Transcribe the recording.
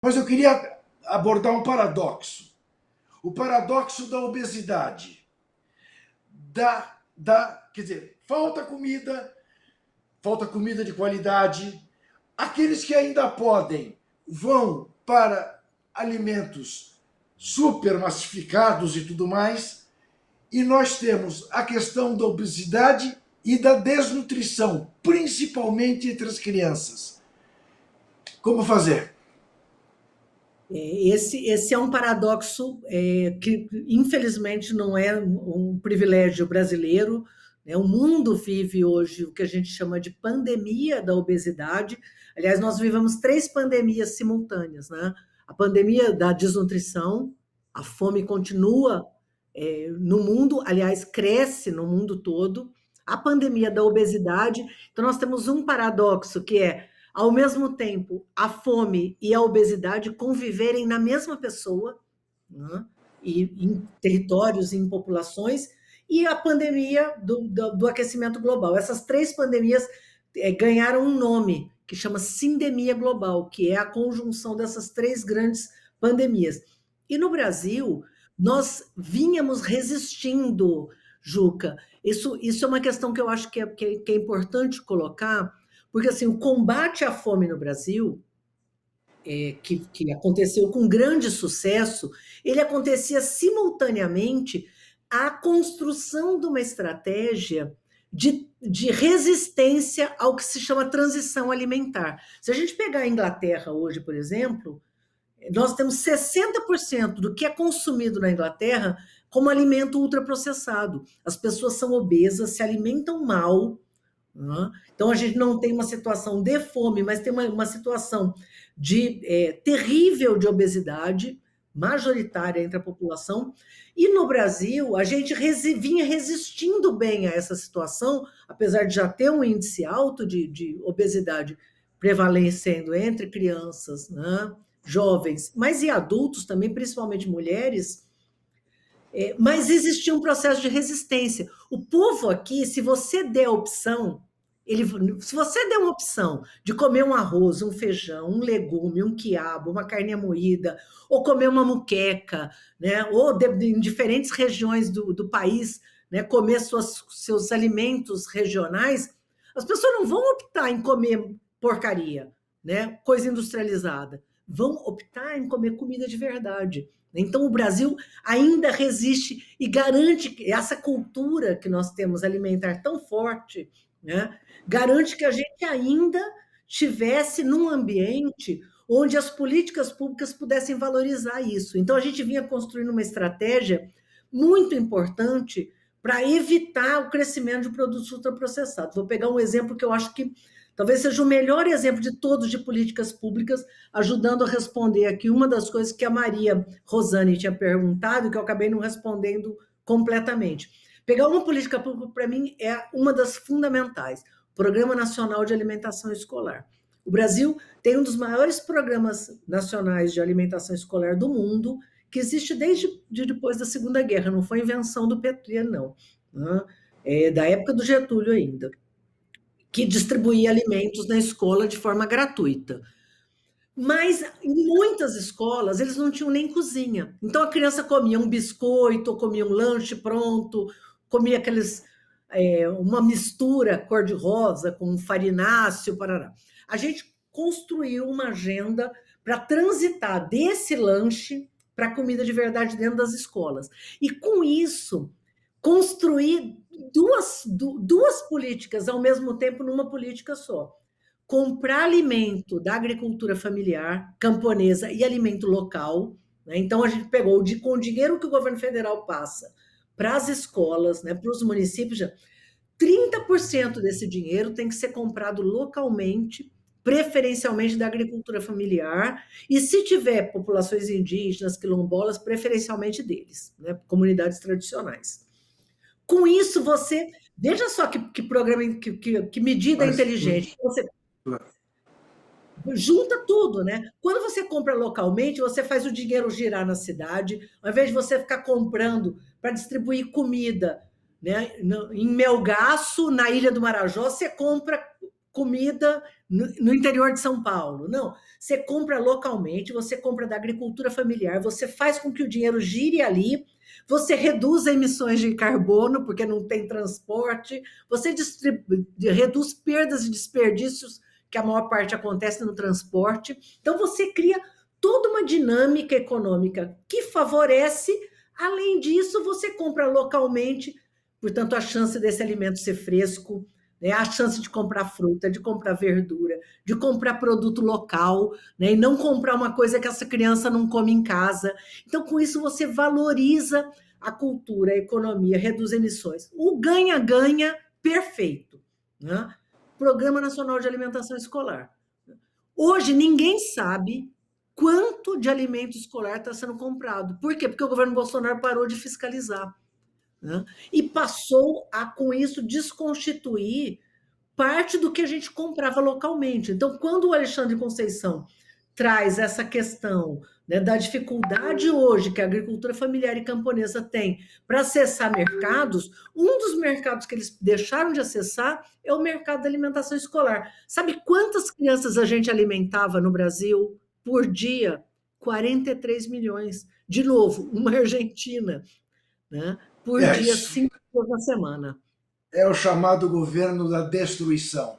Mas eu queria abordar um paradoxo. O paradoxo da obesidade. Quer dizer, falta comida de qualidade. Aqueles que ainda podem vão para alimentos super massificados e tudo mais. E nós temos a questão da obesidade e da desnutrição, principalmente entre as crianças. Como fazer? Esse é um paradoxo que, infelizmente, não é um privilégio brasileiro, né? O mundo vive hoje o que a gente chama de pandemia da obesidade. Aliás, nós vivemos três pandemias simultâneas, né? A pandemia da desnutrição, a fome continua no mundo, aliás, cresce no mundo todo. A pandemia da obesidade. Então, nós temos um paradoxo que é, ao mesmo tempo, a fome e a obesidade conviverem na mesma pessoa, né? E em territórios, em populações, e a pandemia do aquecimento global. Essas três pandemias ganharam um nome que chama sindemia global, que é a conjunção dessas três grandes pandemias. E no Brasil, nós vínhamos resistindo, Juca. Isso é uma questão que eu acho que é importante colocar, porque assim, o combate à fome no Brasil, que aconteceu com grande sucesso, ele acontecia simultaneamente à construção de uma estratégia de resistência ao que se chama transição alimentar. Se a gente pegar a Inglaterra hoje, por exemplo, nós temos 60% do que é consumido na Inglaterra como alimento ultraprocessado. As pessoas são obesas, se alimentam mal, né? Então a gente não tem uma situação de fome, mas tem uma situação de terrível de obesidade majoritária entre a população. E no Brasil, a gente vinha resistindo bem a essa situação, apesar de já ter um índice alto de obesidade prevalecendo entre crianças, né, jovens, mas e adultos também, principalmente mulheres. Mas existia um processo de resistência. O povo aqui, se você der a opção, se você der uma opção de comer um arroz, um feijão, um legume, um quiabo, uma carne moída, ou comer uma muqueca, né? Ou em diferentes regiões do país, né? Comer seus alimentos regionais, as pessoas não vão optar em comer porcaria, né? Coisa industrializada. Vão optar em comer comida de verdade. Então, o Brasil ainda resiste e garante essa cultura que nós temos alimentar tão forte, né? Garante que a gente ainda estivesse num ambiente onde as políticas públicas pudessem valorizar isso. Então, a gente vinha construindo uma estratégia muito importante para evitar o crescimento de produtos ultraprocessados. Vou pegar um exemplo que eu acho que talvez seja o melhor exemplo de todos de políticas públicas, ajudando a responder aqui uma das coisas que a Maria Rosane tinha perguntado e que eu acabei não respondendo completamente. Pegar uma política pública, para mim, é uma das fundamentais. Programa Nacional de Alimentação Escolar. O Brasil tem um dos maiores programas nacionais de alimentação escolar do mundo, que existe desde depois da Segunda Guerra, não foi invenção do Petri, não. Né? É da época do Getúlio ainda, que distribuía alimentos na escola de forma gratuita. Mas em muitas escolas eles não tinham nem cozinha. Então a criança comia um biscoito, comia um lanche pronto, comia uma mistura cor-de-rosa com farináceo, parará. A gente construiu uma agenda para transitar desse lanche para comida de verdade dentro das escolas. E com isso, construir duas políticas ao mesmo tempo numa política só. Comprar alimento da agricultura familiar, camponesa e alimento local. Né? Então, a gente pegou com o dinheiro que o governo federal passa para as escolas, né, para os municípios, 30% desse dinheiro tem que ser comprado localmente, preferencialmente da agricultura familiar, e se tiver populações indígenas, quilombolas, preferencialmente deles, né, comunidades tradicionais. Com isso, você. Veja só que programa, que medida inteligente. Você junta tudo, né? Quando você compra localmente, você faz o dinheiro girar na cidade, ao invés de você ficar comprando para distribuir comida, né? Em Melgaço, na Ilha do Marajó, você compra comida no interior de São Paulo. Não, você compra localmente, você compra da agricultura familiar, você faz com que o dinheiro gire ali, você reduz emissões de carbono, porque não tem transporte, você reduz perdas e desperdícios, que a maior parte acontece no transporte. Então, você cria toda uma dinâmica econômica que favorece. Além disso, você compra localmente, portanto, a chance desse alimento ser fresco, né, a chance de comprar fruta, de comprar verdura, de comprar produto local, né, e não comprar uma coisa que essa criança não come em casa. Então, com isso, você valoriza a cultura, a economia, reduz emissões. O ganha-ganha perfeito. Né? Programa Nacional de Alimentação Escolar. Hoje, ninguém sabe quanto de alimento escolar está sendo comprado. Por quê? Porque o governo Bolsonaro parou de fiscalizar. Né? E passou a, com isso, desconstituir parte do que a gente comprava localmente. Então, quando o Alexandre Conceição traz essa questão, né, da dificuldade hoje que a agricultura familiar e camponesa tem para acessar mercados, um dos mercados que eles deixaram de acessar é o mercado da alimentação escolar. Sabe quantas crianças a gente alimentava no Brasil por dia? 43 milhões. De novo, uma Argentina, né? Por É dia, isso. 5 dias na semana. É o chamado governo da destruição.